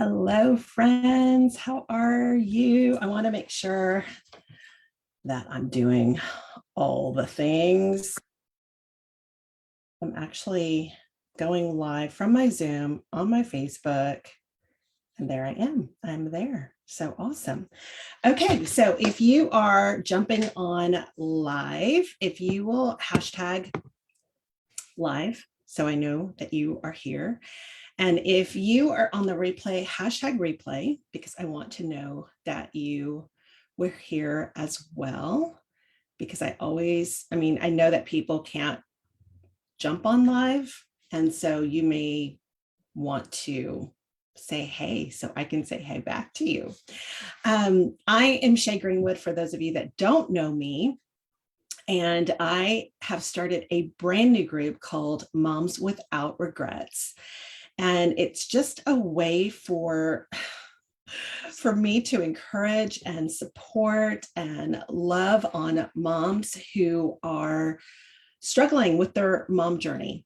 Hello, friends. How are you? I want to make sure that I'm doing all the things. I'm actually going live from my Zoom on my Facebook, and there I am. I'm there. So awesome. Okay, so if you are jumping on live, if you will hashtag live, so I know that you are here. And if you are on the replay, hashtag replay, because I want to know that you were here as well. Because I know that people can't jump on live. And so you may want to say hey, so I can say hey back to you. I am Shay Greenwood, for those of you that don't know me. And I have started a brand new group called Moms Without Regrets. And it's just a way for me to encourage and support and love on moms who are struggling with their mom journey.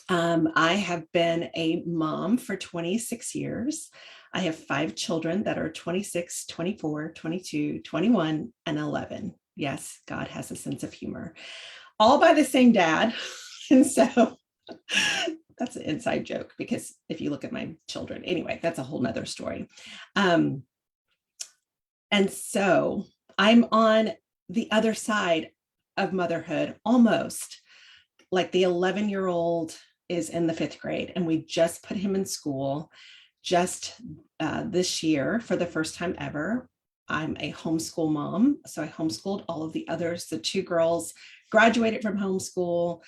I have been a mom for 26 years. I have 5 children that are 26, 24, 22, 21, and 11. Yes, God has a sense of humor, all by the same dad. And so that's an inside joke, because if you look at my children, anyway, that's a whole nother story. And so I'm on the other side of motherhood, almost. Like the 11-year-old is in the 5th grade, and we just put him in school just this year for the first time ever. I'm a homeschool mom, so I homeschooled all of the others. The 2 girls graduated from homeschool.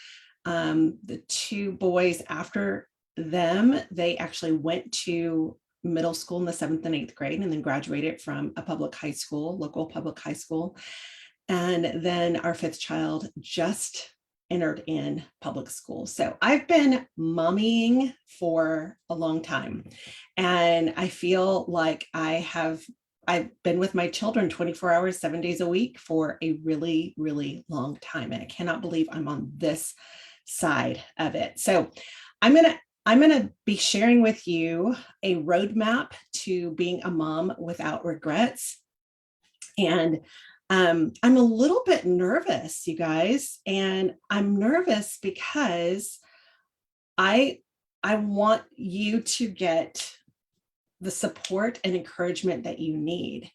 The 2 boys after them, they actually went to middle school in the 7th and 8th grade, and then graduated from a public high school, local public high school. And then our 5th child just entered in public school. So I've been mommying for a long time. And I feel like I've been with my children 24 hours, 7 days a week for a really, really long time. And I cannot believe I'm on this side of it. So I'm going to be sharing with you a roadmap to being a mom without regrets. And I'm a little bit nervous, you guys, and I'm nervous because I want you to get the support and encouragement that you need.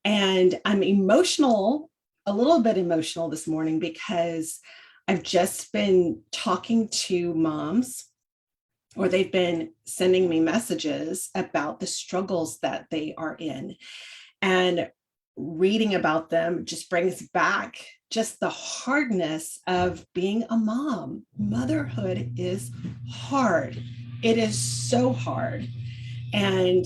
And I'm emotional, a little bit emotional this morning, because I've just been talking to moms, or they've been sending me messages about the struggles that they are in. And reading about them just brings back just the hardness of being a mom. Motherhood is hard. It is so hard. And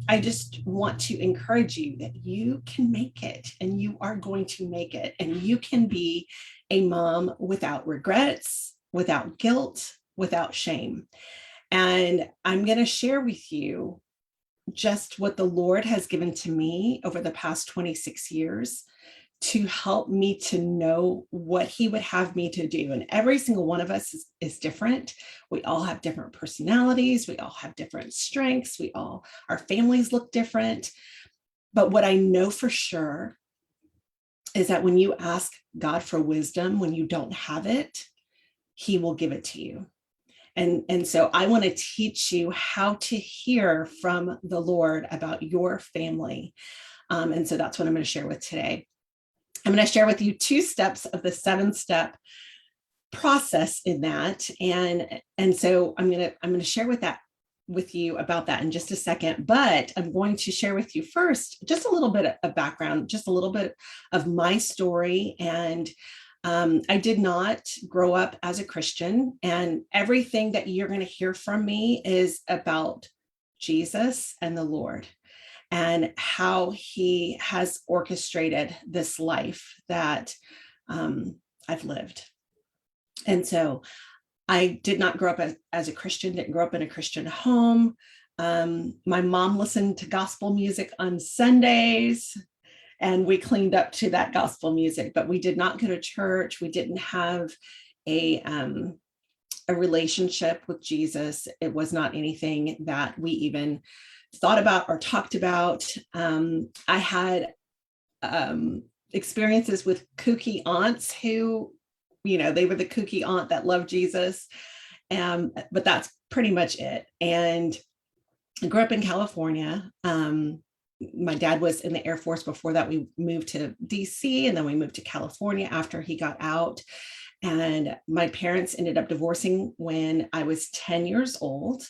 I just want to encourage you that you can make it, and you are going to make it, and you can be a mom without regrets, without guilt, without shame. And I'm going to share with you just what the Lord has given to me over the past 26 years to help me to know what he would have me to do. And every single one of us is different. We all have different personalities. We all have different strengths. Our families look different. But what I know for sure is that when you ask God for wisdom, when you don't have it, he will give it to you. And so I want to teach you how to hear from the Lord about your family. And so that's what I'm going to share with today. I'm going to share with you 2 steps of the 7-step process in that. And so I'm going to share with you about that in just a second, but I'm going to share with you first just a little bit of background, just a little bit of my story. And I did not grow up as a Christian, and everything that you're going to hear from me is about Jesus and the Lord, and how he has orchestrated this life that I've lived. And so I did not grow up as a Christian, didn't grow up in a Christian home. My mom listened to gospel music on Sundays, and we cleaned up to that gospel music, but we did not go to church. We didn't have a relationship with Jesus. It was not anything that we even thought about or talked about. I had experiences with kooky aunts who, they were the kooky aunt that loved Jesus. But that's pretty much it. And I grew up in California. My dad was in the Air Force. Before that, we moved to DC, and then we moved to California after he got out. And my parents ended up divorcing when I was 10 years old.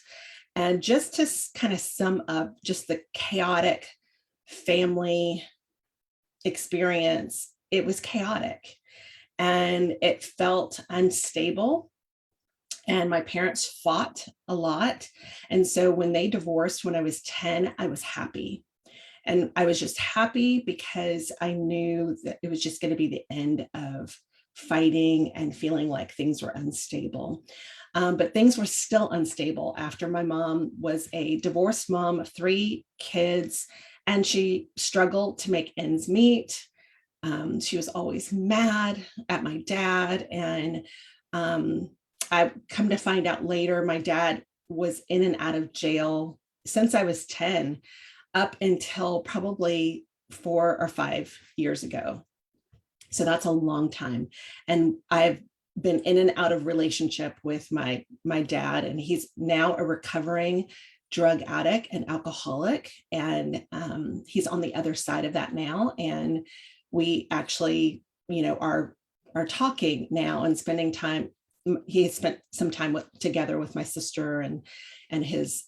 And just to kind of sum up just the chaotic family experience, it was chaotic and it felt unstable. And my parents fought a lot. And so when they divorced when I was 10, I was happy. And I was just happy because I knew that it was just going to be the end of fighting and feeling like things were unstable. But things were still unstable after my mom was a divorced mom of 3 kids, and she struggled to make ends meet. She was always mad at my dad. And I come to find out later, my dad was in and out of jail since I was 10, up until probably 4 or 5 years ago. So that's a long time. And I've been in and out of relationship with my dad, and he's now a recovering drug addict and alcoholic. And he's on the other side of that now. And we actually, are talking now and spending time. He has spent some time together with my sister and his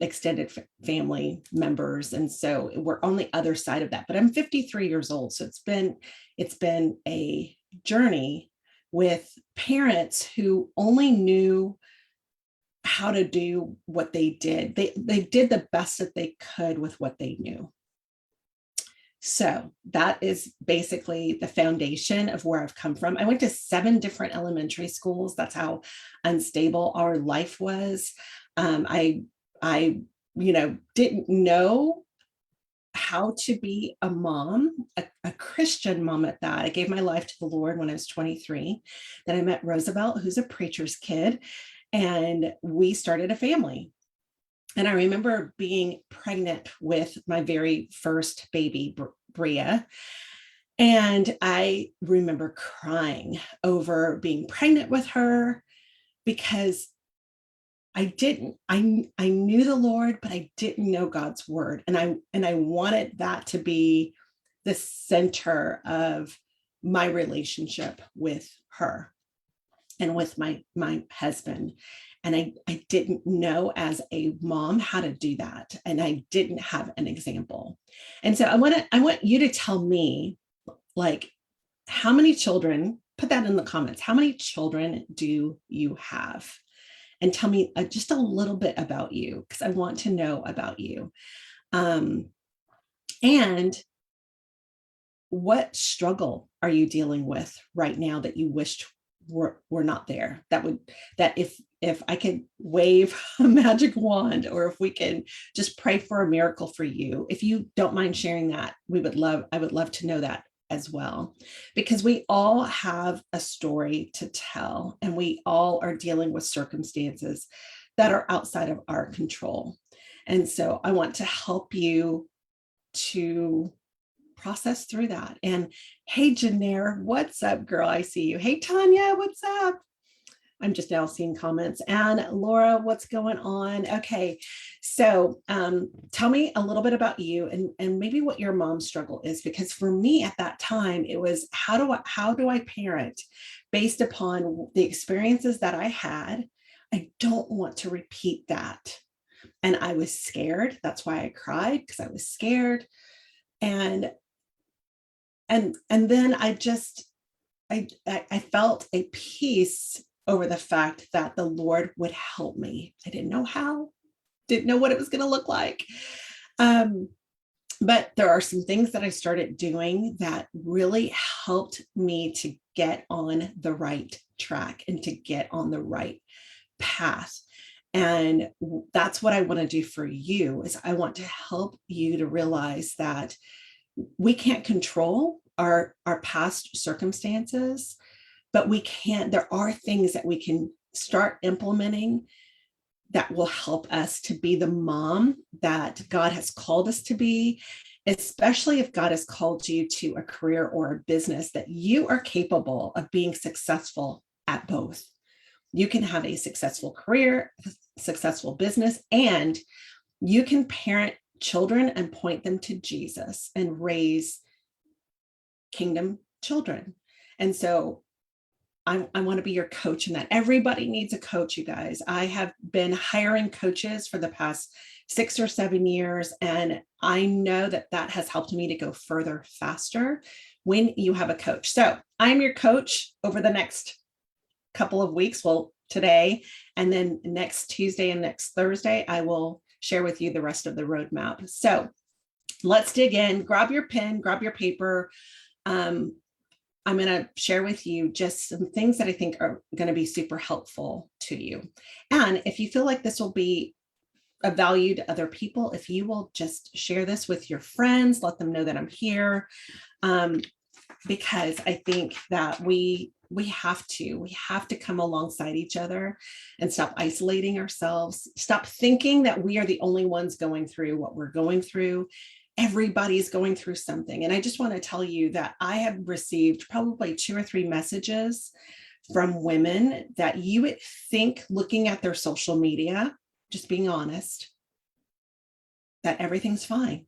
extended family members. And so we're on the other side of that. But I'm 53 years old. So it's been a journey with parents who only knew how to do what they did. They did the best that they could with what they knew. So that is basically the foundation of where I've come from. I went to 7 different elementary schools. That's how unstable our life was. I didn't know how to be a mom, a Christian mom at that. I gave my life to the Lord when I was 23. Then I met Roosevelt, who's a preacher's kid, and we started a family. And I remember being pregnant with my very first baby, Bria. And I remember crying over being pregnant with her because I knew the Lord, but I didn't know God's word. And I wanted that to be the center of my relationship with her and with my husband. And I didn't know as a mom how to do that. And I didn't have an example. And so I want you to tell me, like, how many children, put that in the comments. How many children do you have? And tell me just a little bit about you, because I want to know about you. And what struggle are you dealing with right now that you wished were not there? That if I could wave a magic wand, or if we can just pray for a miracle for you, if you don't mind sharing that, I would love to know that as well, because we all have a story to tell, and we all are dealing with circumstances that are outside of our control. And so I want to help you to process through that. And hey, Janaire, what's up, girl? I see you. Hey, Tanya, what's up? I'm just now seeing comments. And Laura, what's going on? Okay, so tell me a little bit about you and maybe what your mom's struggle is, because for me at that time, it was how do I parent based upon the experiences that I had? I don't want to repeat that. And I was scared. That's why I cried, because I was scared. And then I felt a peace over the fact that the Lord would help me. I didn't know how, didn't know what it was going to look like. But there are some things that I started doing that really helped me to get on the right track and to get on the right path. And that's what I want to do for you, is I want to help you to realize that we can't control our past circumstances, but there are things that we can start implementing that will help us to be the mom that God has called us to be, especially if God has called you to a career or a business, that you are capable of being successful at both. You can have a successful career, successful business, and you can parent children and point them to Jesus and raise kingdom children. And so I want to be your coach in that. Everybody needs a coach, you guys. I have been hiring coaches for the past 6 or 7 years, and I know that that has helped me to go further faster when you have a coach. So I'm your coach over the next couple of weeks. Well, today, and then next Tuesday and next Thursday, I will share with you the rest of the roadmap. So let's dig in. Grab your pen, grab your paper. I'm going to share with you just some things that I think are going to be super helpful to you. And if you feel like this will be of value to other people, if you will just share this with your friends, let them know that I'm here, because I think that we have to come alongside each other and stop isolating ourselves, stop thinking that we are the only ones going through what we're going through. Everybody's going through something. And I just want to tell you that I have received probably 2 or 3 messages from women that you would think, looking at their social media, just being honest, that everything's fine,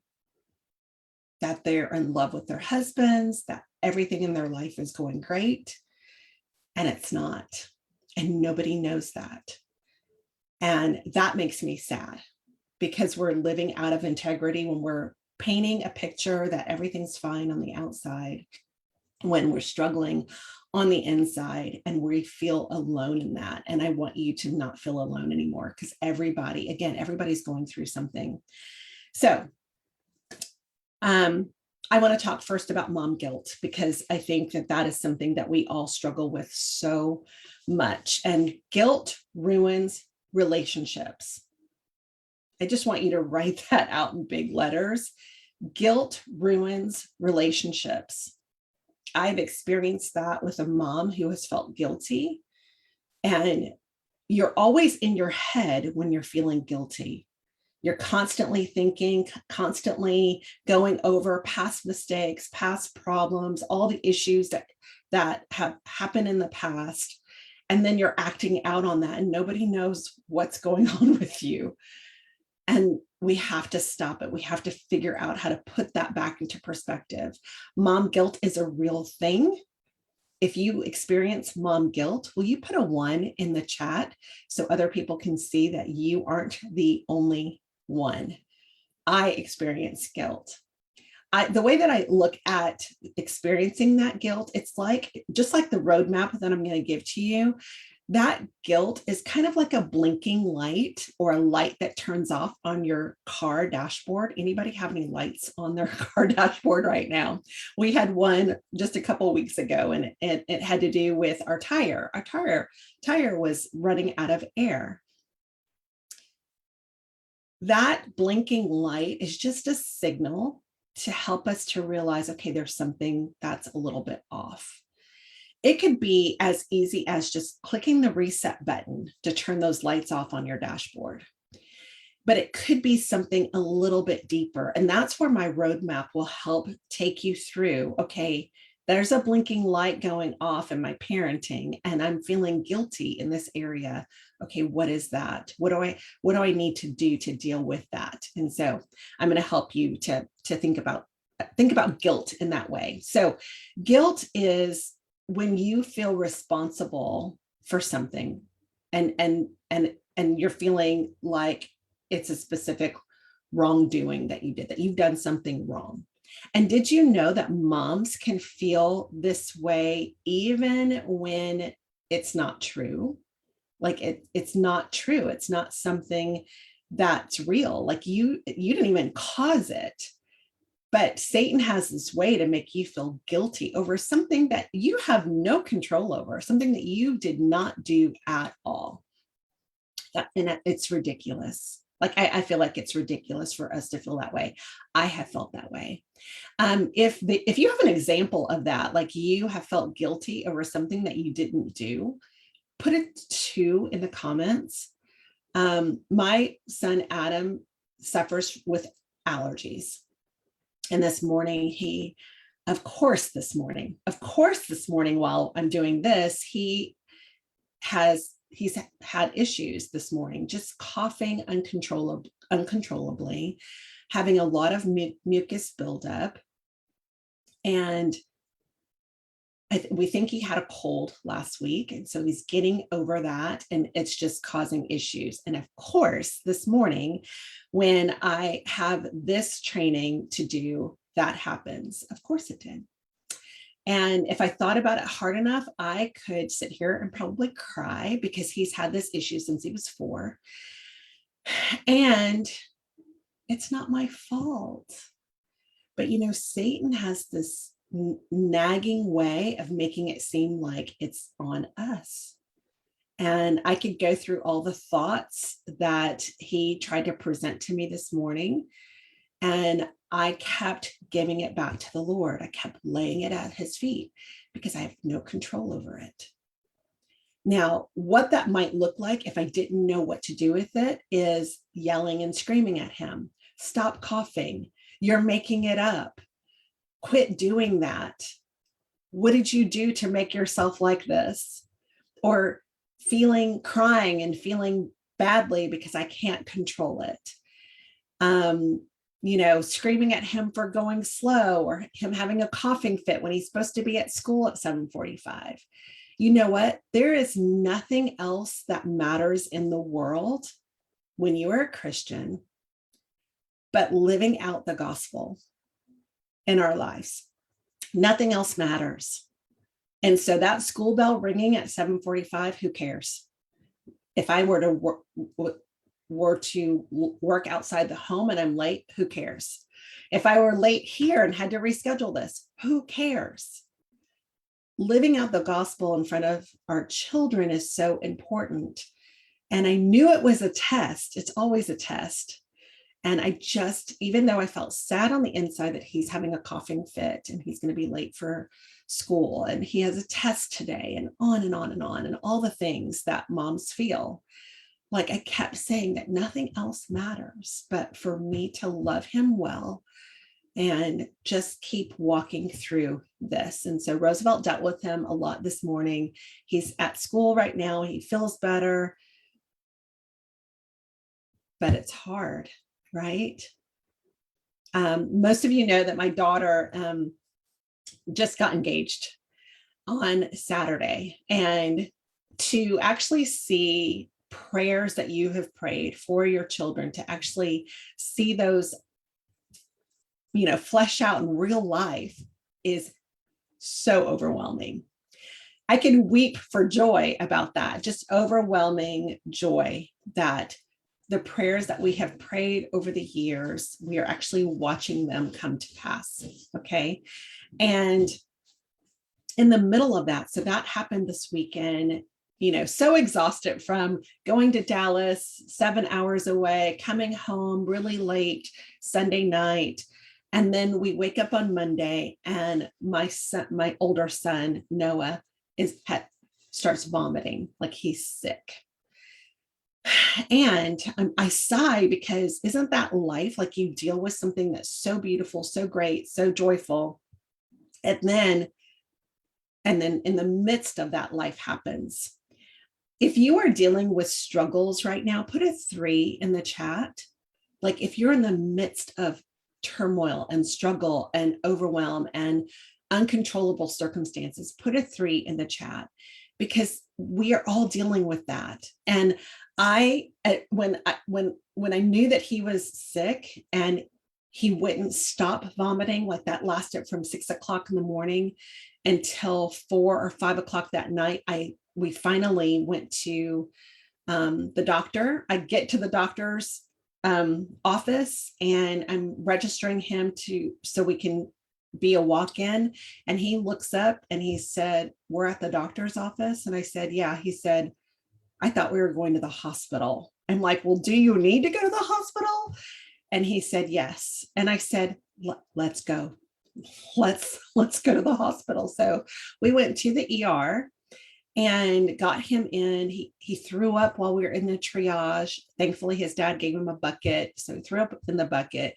that they're in love with their husbands, that everything in their life is going great, and it's not. And nobody knows that. And that makes me sad, because we're living out of integrity when we're painting a picture that everything's fine on the outside, when we're struggling on the inside, and we feel alone in that. And I want you to not feel alone anymore, because everybody's going through something. So I want to talk first about mom guilt, because I think that that is something that we all struggle with so much. And guilt ruins relationships. I just want you to write that out in big letters. Guilt ruins relationships. I've experienced that with a mom who has felt guilty. And you're always in your head when you're feeling guilty. You're constantly thinking, constantly going over past mistakes, past problems, all the issues that have happened in the past. And then you're acting out on that, and nobody knows what's going on with you. And we have to stop it. We have to figure out how to put that back into perspective. Mom guilt is a real thing. If you experience mom guilt, will you put a 1 in the chat so other people can see that you aren't the only one? I experience guilt. The way that I look at experiencing that guilt, it's like, just like the roadmap that I'm going to give to you, that guilt is kind of like a blinking light, or a light that turns off on your car dashboard. Anybody have any lights on their car dashboard right now? We had one just a couple of weeks ago, and it had to do with our tire. Our tire was running out of air. That blinking light is just a signal to help us to realize, okay, there's something that's a little bit off. It could be as easy as just clicking the reset button to turn those lights off on your dashboard. But it could be something a little bit deeper. And that's where my roadmap will help take you through. Okay, there's a blinking light going off in my parenting, and I'm feeling guilty in this area. Okay, what is that? What do I need to do to deal with that? And so I'm going to help you to think about guilt in that way. So guilt is when you feel responsible for something, and you're feeling like it's a specific wrongdoing that you did, that you've done something wrong. And did you know that moms can feel this way even when it's not true? Like it's not true. It's not something that's real. Like you didn't even cause it. But Satan has this way to make you feel guilty over something that you have no control over, something that you did not do at all. And it's ridiculous. Like I feel like it's ridiculous for us to feel that way. I have felt that way. If you have an example of that, like you have felt guilty over something that you didn't do, put a 2 in the comments. My son Adam suffers with allergies. And this morning, of course, this morning while I'm doing this, he's had issues this morning, just coughing uncontrollably, having a lot of mucus buildup. And we think he had a cold last week. And so he's getting over that, and it's just causing issues. And of course, this morning, when I have this training to do, that happens. Of course it did. And if I thought about it hard enough, I could sit here and probably cry, because he's had this issue since he was 4. And it's not my fault. But, Satan has this nagging way of making it seem like it's on us. And I could go through all the thoughts that he tried to present to me this morning. And I kept giving it back to the Lord. I kept laying it at his feet, because I have no control over it. Now, what that might look like if I didn't know what to do with it is yelling and screaming at him. Stop coughing. You're making it up. Quit doing that. What did you do to make yourself like this? Or crying and feeling badly because I can't control it. Screaming at him for going slow, or him having a coughing fit when he's supposed to be at school at 7:45. You know what? There is nothing else that matters in the world when you are a Christian but living out the gospel in our lives. Nothing else matters. And so that school bell ringing at 7:45, who cares? If I were to work outside the home and I'm late, who cares? If I were late here and had to reschedule this, who cares? Living out the gospel in front of our children is so important. And I knew it was a test. It's always a test. And even though I felt sad on the inside that he's having a coughing fit and he's going to be late for school and he has a test today, and on and on and on, and all the things that moms feel, like I kept saying that nothing else matters but for me to love him well and just keep walking through this. And so Roosevelt dealt with him a lot this morning. He's at school right now. He feels better, but it's hard. Right? Most of you know that my daughter just got engaged on Saturday, and to actually see prayers that you have prayed for your children, to actually see those, flesh out in real life, is so overwhelming. I can weep for joy about that, just overwhelming joy that the prayers that we have prayed over the years, we are actually watching them come to pass. Okay. And in the middle of that, so that happened this weekend, so exhausted from going to Dallas, 7 hours away, coming home really late Sunday night. And then we wake up on Monday, and my older son, Noah, starts vomiting like he's sick. And I sigh, because isn't that life? Like, you deal with something that's so beautiful, so great, so joyful. And then in the midst of that, life happens. If you are dealing with struggles right now, put a 3 in the chat. Like, if you're in the midst of turmoil and struggle and overwhelm and uncontrollable circumstances, put a 3 in the chat, because we are all dealing with that. And when I knew that he was sick and he wouldn't stop vomiting, like that lasted from 6 o'clock in the morning until 4 or 5 o'clock that night, we finally went to the doctor. I get to the doctor's office, and I'm registering him so we can be a walk-in. And he looks up and he said, "We're at the doctor's office." And I said, "Yeah." He said, "I thought we were going to the hospital." I'm like, "Well, do you need to go to the hospital?" And he said, "Yes." And I said, "Let's go. Let's go to the hospital." So we went to the ER, and got him in. He threw up while we were in the triage. Thankfully, his dad gave him a bucket. So he threw up in the bucket.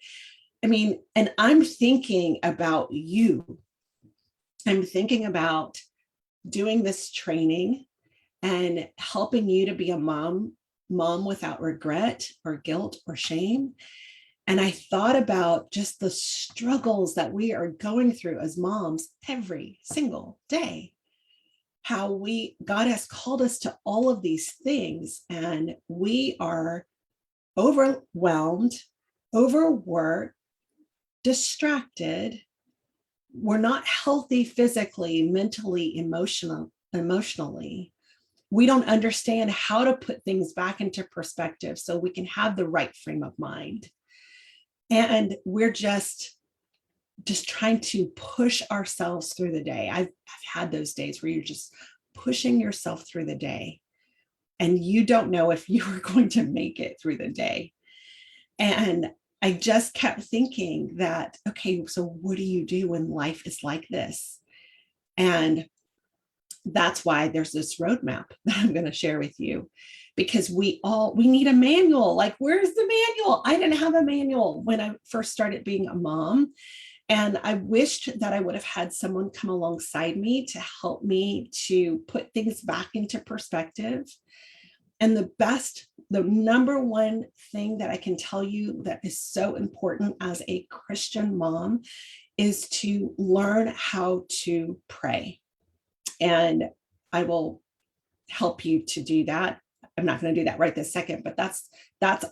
I mean, and I'm thinking about you. I'm thinking about doing this training and helping you to be a mom without regret or guilt or shame. And I thought about just the struggles that we are going through as moms every single day. How God has called us to all of these things, and we are overwhelmed, overworked, distracted. We're not healthy physically, mentally, emotionally. We don't understand how to put things back into perspective so we can have the right frame of mind. And we're just trying to push ourselves through the day. I've had those days where you're just pushing yourself through the day and you don't know if you are going to make it through the day. And I just kept thinking that, okay, so what do you do when life is like this? And that's why there's this roadmap that I'm going to share with you, because we need a manual. Like, where's the manual? I didn't have a manual when I first started being a mom. And I wished that I would have had someone come alongside me to help me to put things back into perspective. And the number one thing that I can tell you that is so important as a Christian mom is to learn how to pray. And I will help you to do that. I'm not going to do that right this second, but that's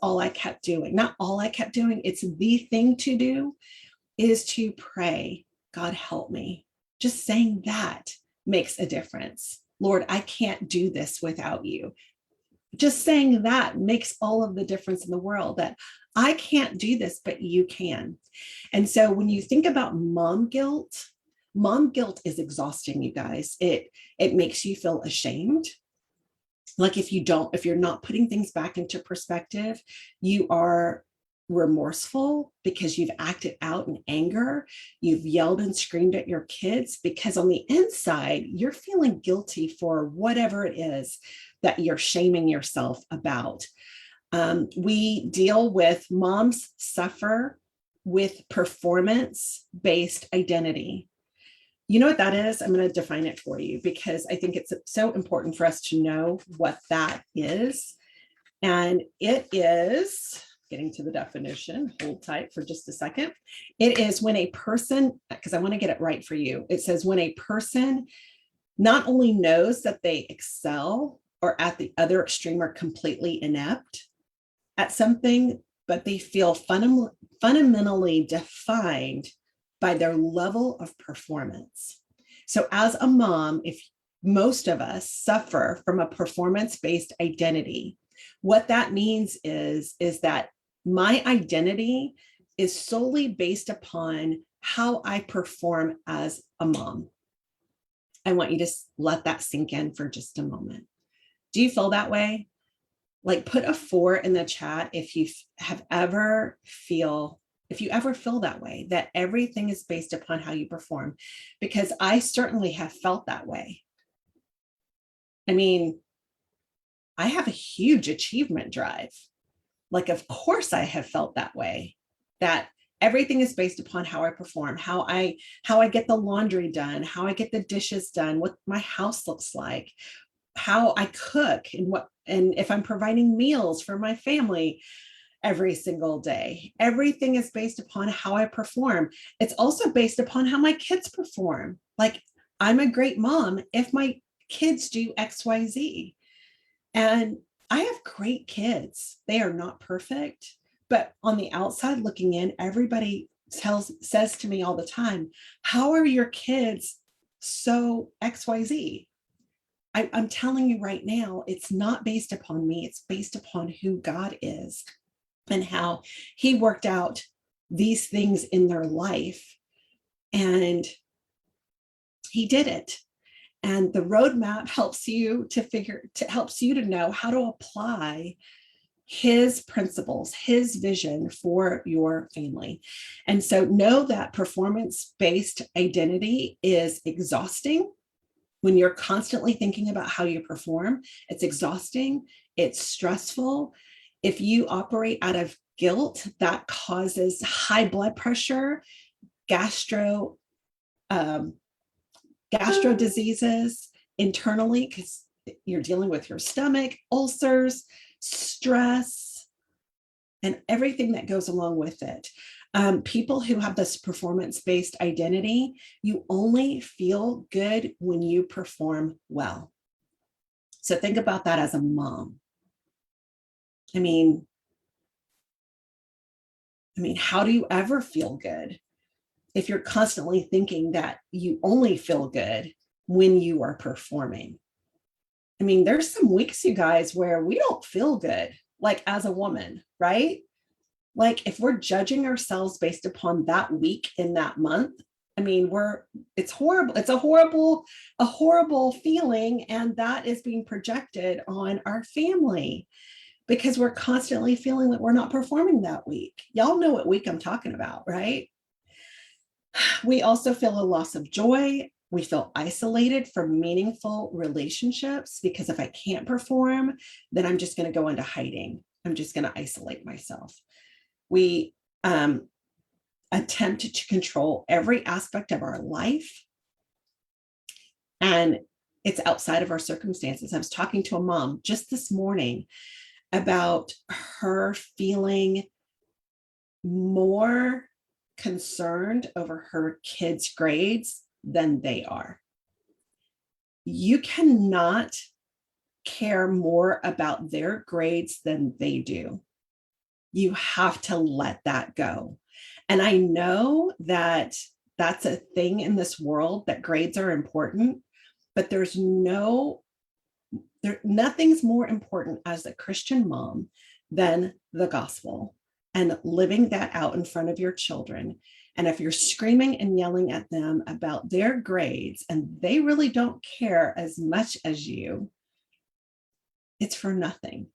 all I kept doing. Not all I kept doing. It's the thing to do is to pray, God, help me. Just saying that makes a difference. Lord, I can't do this without you. Just saying that makes all of the difference in the world, that I can't do this, but you can. And so when you think about mom guilt is exhausting, you guys. It makes you feel ashamed. Like if you're not putting things back into perspective, you are remorseful because you've acted out in anger. You've yelled and screamed at your kids because on the inside, you're feeling guilty for whatever it is that you're shaming yourself about. We deal with moms suffer with performance-based identity. You know what that is? I'm going to define it for you because I think it's so important for us to know what that is. And it is, getting to the definition, hold tight for just a second. It is when a person, because I want to get it right for you. It says when a person not only knows that they excel or at the other extreme are completely inept at something, but they feel fundamentally defined by their level of performance. So as a mom, if most of us suffer from a performance-based identity, what that means is that my identity is solely based upon how I perform as a mom. I want you to let that sink in for just a moment. Do you feel that way? Like, put a 4 in the chat if you ever feel that way, that everything is based upon how you perform, because I certainly have felt that way. I mean, I have a huge achievement drive. Like, of course I have felt that way, that everything is based upon how I perform, how I get the laundry done, how I get the dishes done, what my house looks like, how I cook, and if I'm providing meals for my family every single day. Everything is based upon how I perform. It's also based upon how my kids perform. Like, I'm a great mom if my kids do XYZ. And I have great kids. They are not perfect, but on the outside looking in, everybody says to me all the time, how are your kids so XYZ? I'm telling you right now, it's not based upon me. It's based upon who God is and how he worked out these things in their life. And he did it. And the roadmap helps you to know how to apply his principles, his vision for your family. And so know that performance-based identity is exhausting. When you're constantly thinking about how you perform, it's exhausting, it's stressful. If you operate out of guilt, that causes high blood pressure, gastro um, gastro diseases internally, because you're dealing with your stomach, ulcers, stress, and everything that goes along with it. People who have this performance-based identity, you only feel good when you perform well. So think about that as a mom. I mean, how do you ever feel good if you're constantly thinking that you only feel good when you are performing? I mean, there's some weeks, you guys, where we don't feel good, like as a woman, right? Like if we're judging ourselves based upon that week in that month, I mean, it's horrible. It's a horrible feeling. And that is being projected on our family because we're constantly feeling that we're not performing that week. Y'all know what week I'm talking about, right? We also feel a loss of joy. We feel isolated from meaningful relationships because if I can't perform, then I'm just going to go into hiding. I'm just going to isolate myself. We attempt to control every aspect of our life, and it's outside of our circumstances. I was talking to a mom just this morning about her feeling more concerned over her kids' grades than they are. You cannot care more about their grades than they do. You have to let that go. And I know that that's a thing in this world, that grades are important, but nothing's more important as a Christian mom than the gospel and living that out in front of your children. And if you're screaming and yelling at them about their grades and they really don't care as much as you, it's for nothing.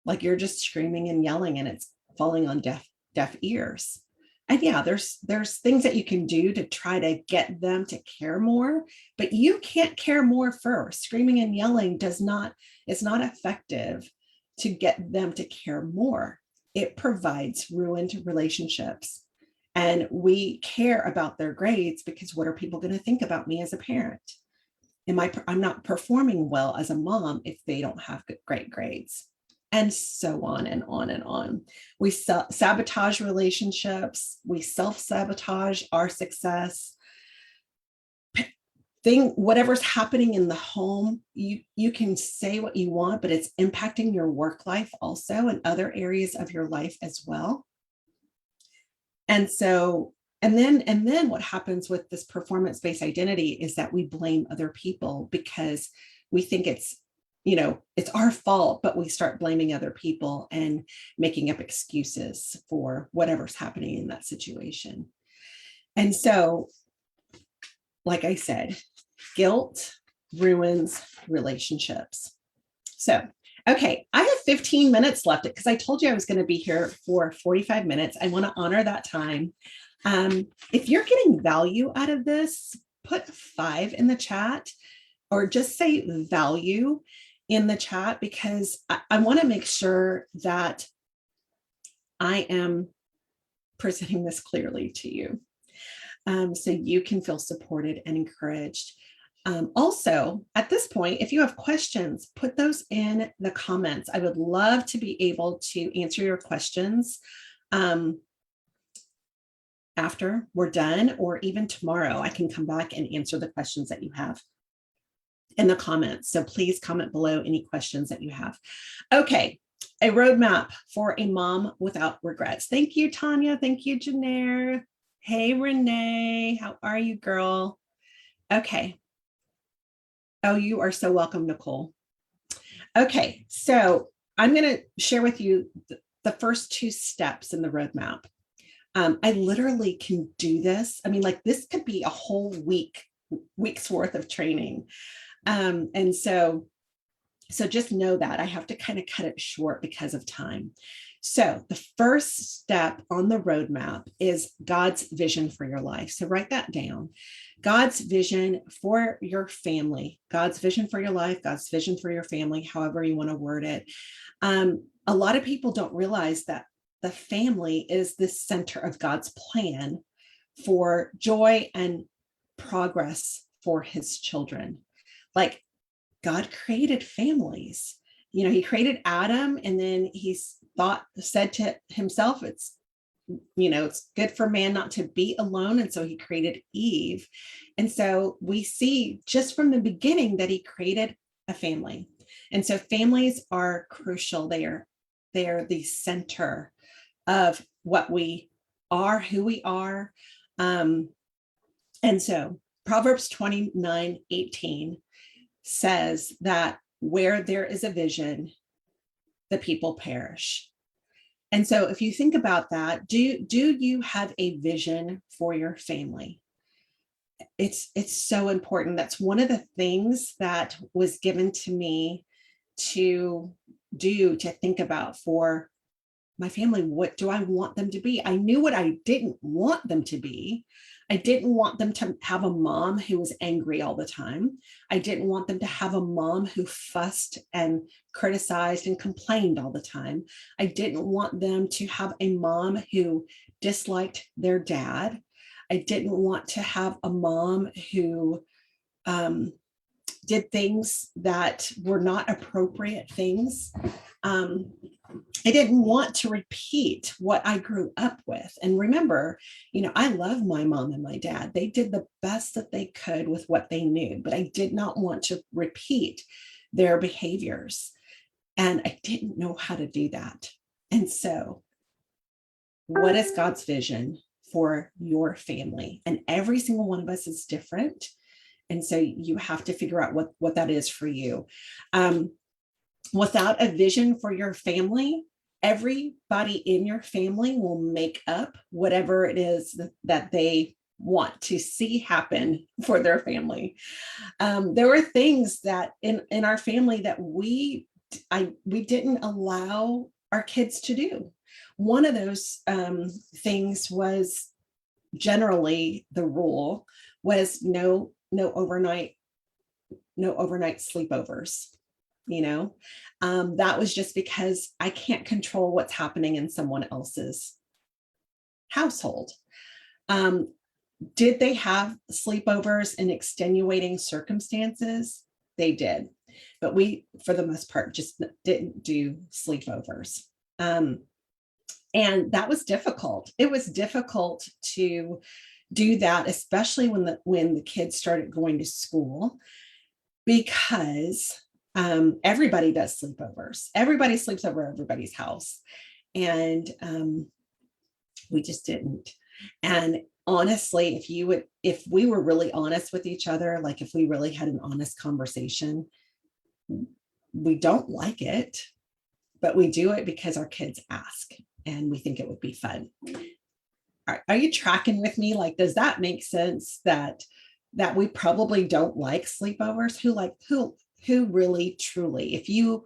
Like you're just screaming and yelling and it's falling on deaf ears. And yeah, there's things that you can do to try to get them to care more, but you can't care more first. Screaming and yelling it's not effective to get them to care more. It provides ruined relationships. And we care about their grades because what are people going to think about me as a parent? I'm not performing well as a mom if they don't have great grades. And so on and on and on. We sabotage relationships. We self-sabotage our success. Whatever's happening in the home, you can say what you want, but it's impacting your work life also and other areas of your life as well. And so, and then what happens with this performance-based identity is that we blame other people because we think it's our fault, but we start blaming other people and making up excuses for whatever's happening in that situation. And so, like I said, guilt ruins relationships. So, okay, I have 15 minutes left because I told you I was going to be here for 45 minutes. I want to honor that time. If you're getting value out of this, put 5 in the chat or just say value in the chat because I want to make sure that I am presenting this clearly to you so you can feel supported and encouraged. Also, at this point, if you have questions, put those in the comments. I would love to be able to answer your questions after we're done, or even tomorrow. I can come back and answer the questions that you have in the comments. So please comment below any questions that you have. Okay, a roadmap for a mom without regrets. Thank you, Tanya. Thank you, Janaire. Hey, Renee. How are you, girl? Okay. Oh, you are so welcome, Nicole. Okay, so I'm going to share with you the first 2 steps in the roadmap. I literally can do this. I mean, like this could be a whole week's worth of training. And so So just know that I have to kind of cut it short because of time. So the first step on the roadmap is God's vision for your life. So write that down. God's vision for your family, God's vision for your life, God's vision for your family, however you want to word it. A lot of people don't realize that the family is the center of God's plan for joy and progress for his children. Like, God created families. He created Adam, and then said to himself, it's good for man not to be alone. And so he created Eve. And so we see just from the beginning that he created a family. And so families are crucial. They are the center of what we are, who we are. And so Proverbs 29:18 says that where there is a vision, the people perish. And so if you think about that, do you have a vision for your family? It's so important. That's one of the things that was given to me to think about for my family. What do I want them to be? I knew what I didn't want them to be. I didn't want them to have a mom who was angry all the time. I didn't want them to have a mom who fussed and criticized and complained all the time. I didn't want them to have a mom who disliked their dad. I didn't want to have a mom who did things that were not appropriate things. I didn't want to repeat what I grew up with. And remember, I love my mom and my dad. They did the best that they could with what they knew, but I did not want to repeat their behaviors. And I didn't know how to do that. And so, what is God's vision for your family? And every single one of us is different. And so you have to figure out what that is for you. Without a vision for your family, everybody in your family will make up whatever it is that they want to see happen for their family. There were things that in our family that we didn't allow our kids to do. One of those things was, generally the rule was no overnight sleepovers. That was just because I can't control what's happening in someone else's household. Did they have sleepovers in extenuating circumstances? They did, but we, for the most part, just didn't do sleepovers. And that was difficult. It was difficult to do that, especially when the kids started going to school, because everybody does sleepovers. Everybody sleeps over everybody's house. And we just didn't. And honestly, if we were really honest with each other, like if we really had an honest conversation, we don't like it, but we do it because our kids ask and we think it would be fun. Are you tracking with me? Like, does that make sense that we probably don't like sleepovers? Who really, truly, if you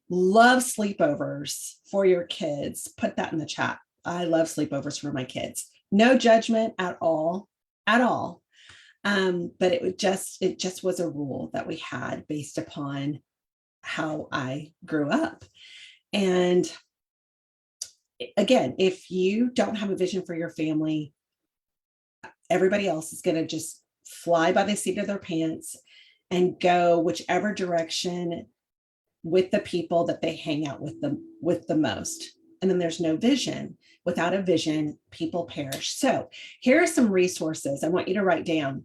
love sleepovers for your kids, put that in the chat. I love sleepovers for my kids. No judgment at all. But it just was a rule that we had based upon how I grew up. And again, if you don't have a vision for your family, everybody else is going to just fly by the seat of their pants and go whichever direction with the people that they hang out with the most. And then there's no vision. Without a vision, people perish. So here are some resources I want you to write down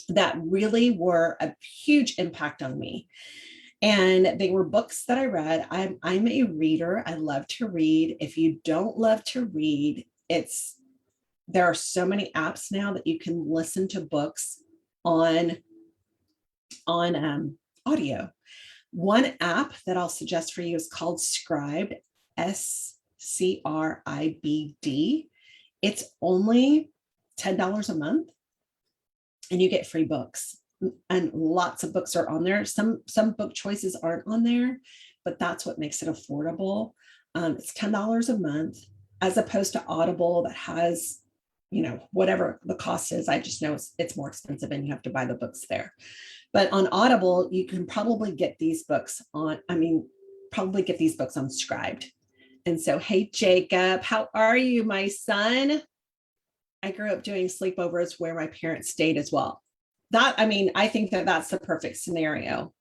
that really were a huge impact on me. And they were books that I read. I'm a reader. I love to read. If you don't love to read, there are so many apps now that you can listen to books on audio. One app that I'll suggest for you is called Scribd, Scribd. It's only $10 a month and you get free books. and lots of books are on there. Some book choices aren't on there, but that's what makes it affordable. It's $10 a month, as opposed to Audible that has, whatever the cost is. I just know it's more expensive and you have to buy the books there. But on Audible, you can probably get these books on Scribd. And so, hey, Jacob, how are you, my son? I grew up doing sleepovers where my parents stayed as well. I think that that's the perfect scenario.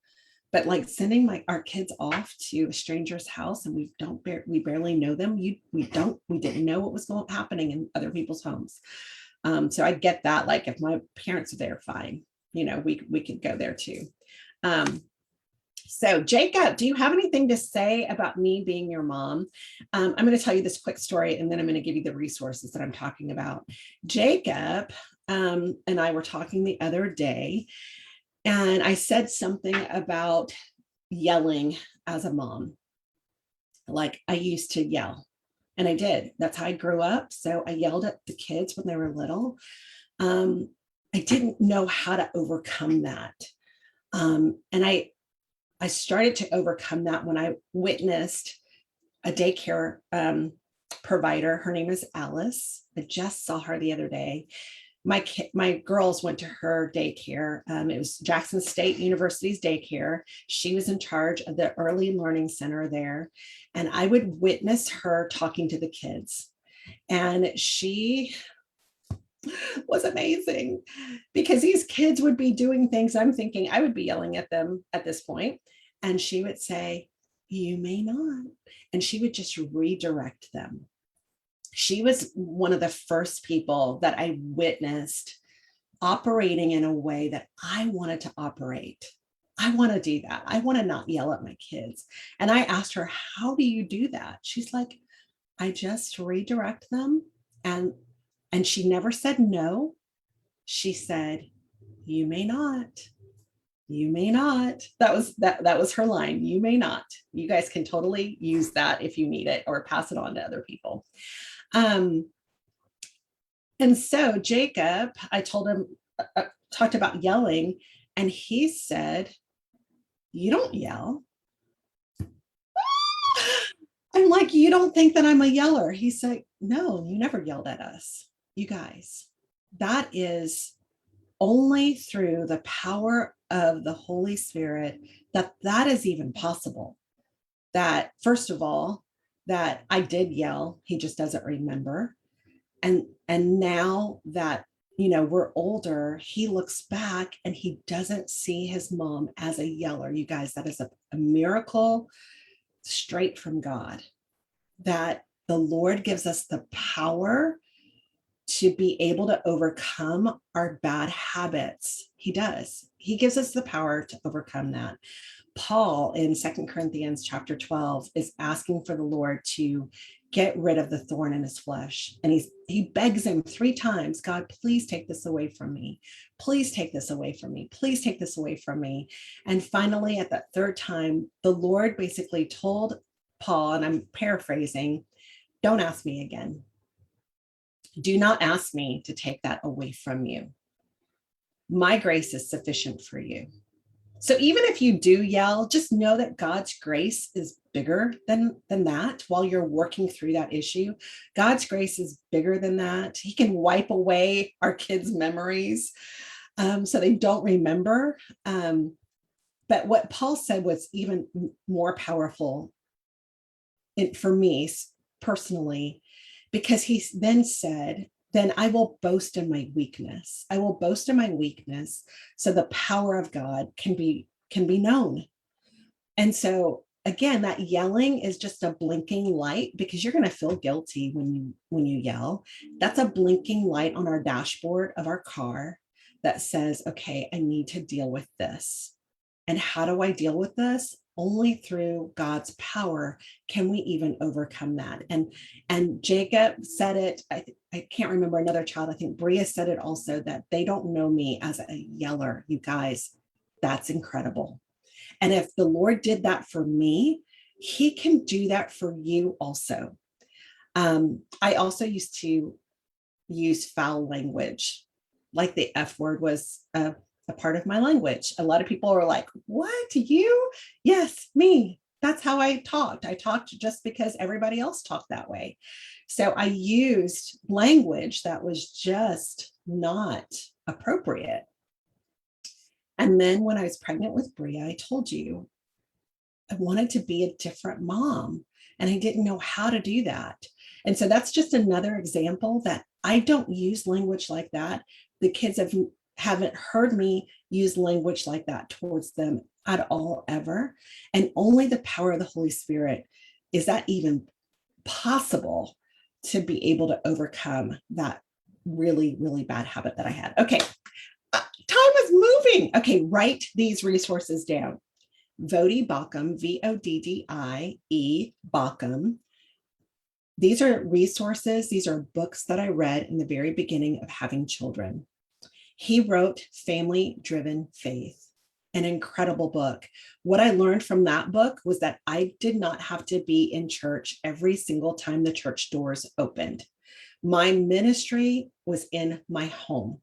But like sending our kids off to a stranger's house and we barely know them. We didn't know what was happening in other people's homes. So I get that. Like if my parents are there, fine. We could go there too. So Jacob, do you have anything to say about me being your mom? I'm going to tell you this quick story, and then I'm going to give you the resources that I'm talking about. Jacob and I were talking the other day, and I said something about yelling as a mom. Like I used to yell, and I did. That's how I grew up. So I yelled at the kids when they were little. I didn't know how to overcome that. And I started to overcome that when I witnessed a daycare provider. Her name is Alice. I just saw her the other day. My girls went to her daycare. It was Jackson State University's daycare. She was in charge of the early learning center there. And I would witness her talking to the kids. And she was amazing because these kids would be doing things. I'm thinking I would be yelling at them at this point. And she would say, "You may not." And she would just redirect them. She was one of the first people that I witnessed operating in a way that I wanted to operate. I want to do that. I want to not yell at my kids. And I asked her, "How do you do that?" She's like, "I just redirect them." And she never said no. She said, "You may not. You may not." That was her line. "You may not." You guys can totally use that if you need it or pass it on to other people. And so Jacob, I told him, talked about yelling, and he said, "You don't yell." I'm like, "You don't think that I'm a yeller?" He said, "No, you never yelled at us, you guys. That is only through the power of the Holy Spirit that is even possible." That, first of all, that I did yell, he just doesn't remember. And now that we're older, he looks back and he doesn't see his mom as a yeller. You guys, that is a miracle straight from God, that the Lord gives us the power to be able to overcome our bad habits. He does. He gives us the power to overcome that. Paul in 2 Corinthians chapter 12 is asking for the Lord to get rid of the thorn in his flesh. And he begs him 3 times, "God, please take this away from me. Please take this away from me. Please take this away from me." And finally, at that 3rd time, the Lord basically told Paul, and I'm paraphrasing, "Don't ask me again. Do not ask me to take that away from you. My grace is sufficient for you." So even if you do yell, just know that God's grace is bigger than that. While you're working through that issue, God's grace is bigger than that. He can wipe away our kids' memories so they don't remember. But what Paul said was even more powerful for me personally, because he then said, "Then I will boast in my weakness. I will boast in my weakness so the power of God can be known." And so again, that yelling is just a blinking light, because you're going to feel guilty when you yell. That's a blinking light on our dashboard of our car that says, "Okay, I need to deal with this." And how do I deal with this? Only through God's power can we even overcome that. And Jacob said it. I can't remember another child. I think Bria said it also, that they don't know me as a yeller. You guys, that's incredible. And if the Lord did that for me, he can do that for you also. I also used to use foul language, like the F word was a a part of my language. A lot of people are like, what, you? Yes, me. That's how I talked. I talked just because everybody else talked that way. So I used language that was just not appropriate. And then when I was pregnant with Bria, I told you I wanted to be a different mom, and I didn't know how to do that. And so that's just another example that I don't use language like that. The kids haven't heard me use language like that towards them at all, ever. And only the power of the Holy Spirit is that even possible to be able to overcome that really, really bad habit that I had. Okay, time is moving. Okay, write these resources down. Voddie Baucham, Voddie Baucham. These are resources. These are books that I read in the very beginning of having children. He wrote Family Driven Faith, an incredible book. What I learned from that book was that I did not have to be in church every single time the church doors opened. My ministry was in my home.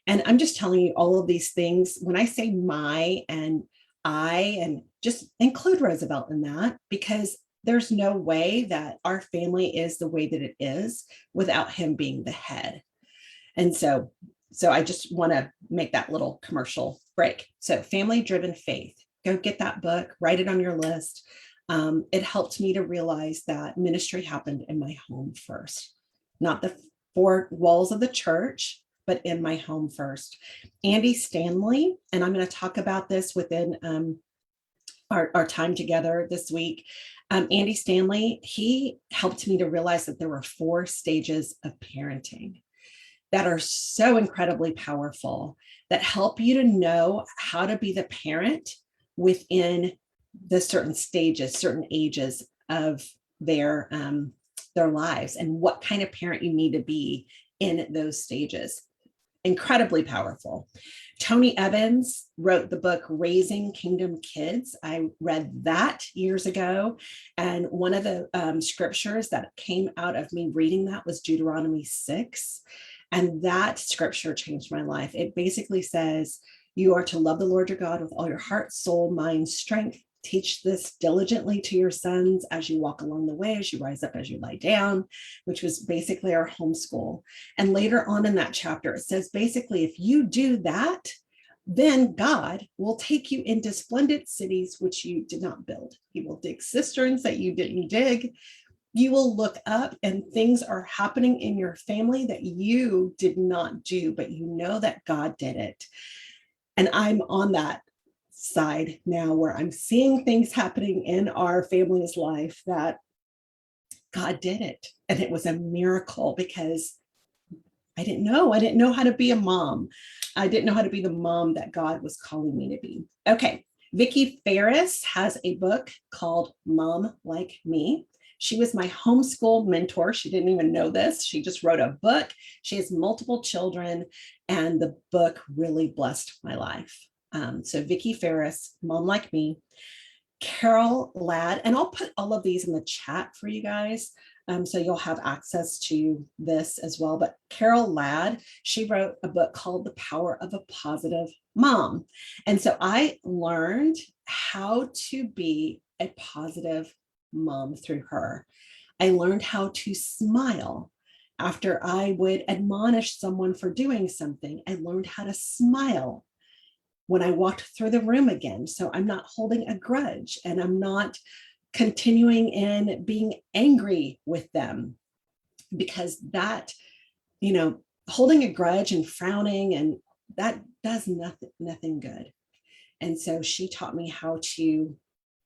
And I'm just telling you all of these things. When I say my and I, and just include Roosevelt in that, because there's no way that our family is the way that it is without him being the head. And so I just want to make that little commercial break. So Family Driven Faith, go get that book, write it on your list. It helped me to realize that ministry happened in my home first, not the four walls of the church, but in my home first. Andy Stanley, and I'm going to talk about this within our time together this week. Andy Stanley, he helped me to realize that there were 4 stages of parenting that are so incredibly powerful, that help you to know how to be the parent within the certain stages, certain ages of their lives, and what kind of parent you need to be in those stages. Incredibly powerful. Tony Evans wrote the book Raising Kingdom Kids. I read that years ago. And one of the scriptures that came out of me reading that was Deuteronomy 6. And that scripture changed my life. It basically says, you are to love the Lord your God with all your heart, soul, mind, strength. Teach this diligently to your sons as you walk along the way, as you rise up, as you lie down, which was basically our homeschool. And later on in that chapter, it says, basically, if you do that, then God will take you into splendid cities which you did not build. He will dig cisterns that you didn't dig. You will look up and things are happening in your family that you did not do, but you know that God did it. And I'm on that side now where I'm seeing things happening in our family's life that God did it. And it was a miracle because I didn't know how to be a mom. I didn't know how to be the mom that God was calling me to be. Okay. Vicki Ferris has a book called Mom Like Me. She was my homeschool mentor. She didn't even know this. She just wrote a book. She has multiple children, and the book really blessed my life. So Vicki Ferris, Mom Like Me. Carol Ladd, and I'll put all of these in the chat for you guys, so you'll have access to this as well. But Carol Ladd, she wrote a book called The Power of a Positive Mom. And so I learned how to be a positive mom through her. I learned how to smile. After I would admonish someone for doing something, I learned how to smile when I walked through the room again. So I'm not holding a grudge, and I'm not continuing in being angry with them, because that, holding a grudge and frowning, and that does nothing good. And so she taught me how to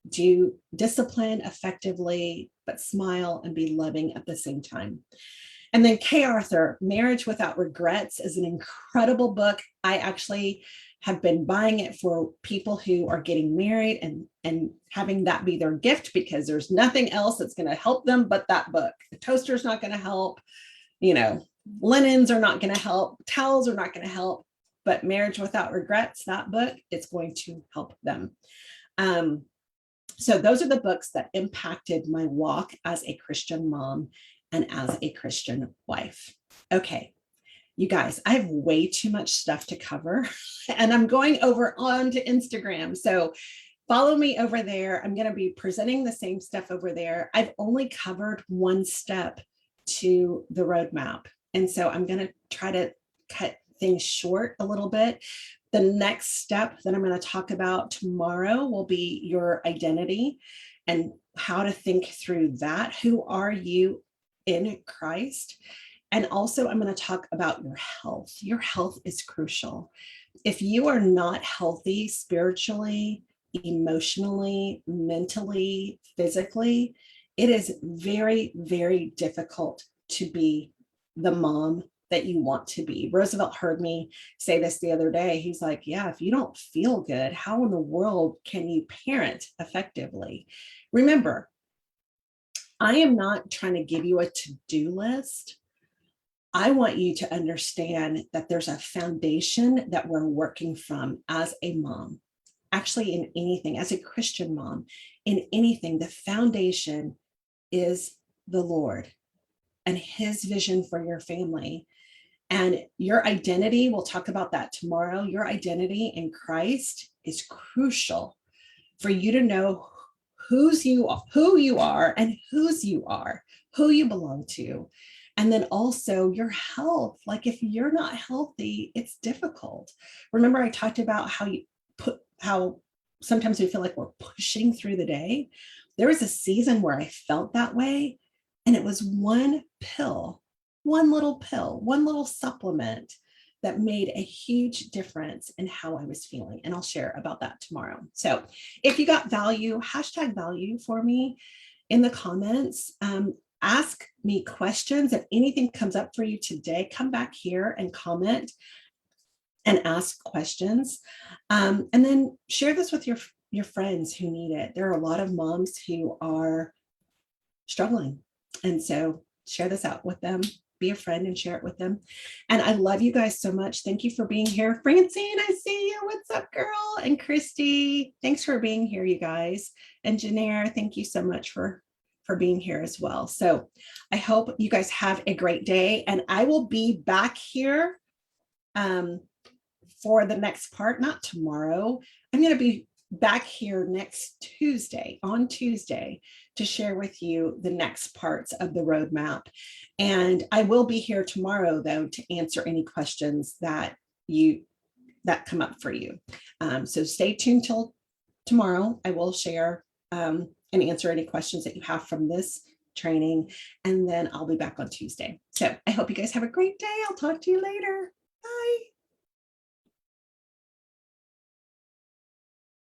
do discipline effectively, but smile and be loving at the same time. And then Kay Arthur, Marriage Without Regrets, is an incredible book. I actually have been buying it for people who are getting married and having that be their gift, because there's nothing else that's going to help them but that book. The toaster's not going to help, linens are not going to help, towels are not going to help, but Marriage Without Regrets, that book, it's going to help them. So those are the books that impacted my walk as a Christian mom and as a Christian wife. Okay. You guys, I have way too much stuff to cover and I'm going over onto Instagram. So follow me over there. I'm going to be presenting the same stuff over there. I've only covered one step to the roadmap. And so I'm going to try to cut things short a little bit. The next step that I'm going to talk about tomorrow will be your identity and how to think through that. Who are you in Christ? And also, I'm going to talk about your health. Your health is crucial. If you are not healthy spiritually, emotionally, mentally, physically, it is very, very difficult to be the mom that you want to be. Roosevelt heard me say this the other day. He's like, yeah, if you don't feel good, how in the world can you parent effectively? Remember, I am not trying to give you a to-do list. I want you to understand that there's a foundation that we're working from as a mom. Actually, in anything, as a Christian mom, in anything, the foundation is the Lord and his vision for your family. And your identity, we'll talk about that tomorrow. Your identity in Christ is crucial for you to know who you are and whose you are, who you belong to. And then also your health. Like if you're not healthy, it's difficult. Remember, I talked about how sometimes we feel like we're pushing through the day. There was a season where I felt that way. And it was one pill, one little supplement that made a huge difference in how I was feeling. And I'll share about that tomorrow. So if you got value, #value for me in the comments. Ask me questions. If anything comes up for you today, come back here and comment and ask questions. And then share this with your friends who need it. There are a lot of moms who are struggling. And so share this out with them. Be a friend and share it with them. And I love you guys so much. Thank you for being here. Francine, I see you. What's up, girl? And Christy, thanks for being here, you guys. And Janaire, thank you so much for being here as well. So I hope you guys have a great day. And I will be back here for the next part, not tomorrow. I'm going to be back here on Tuesday, to share with you the next parts of the roadmap. And I will be here tomorrow, though, to answer any questions that come up for you. So stay tuned till tomorrow. I will share and answer any questions that you have from this training, and then I'll be back on Tuesday. So I hope you guys have a great day. I'll talk to you later. Bye.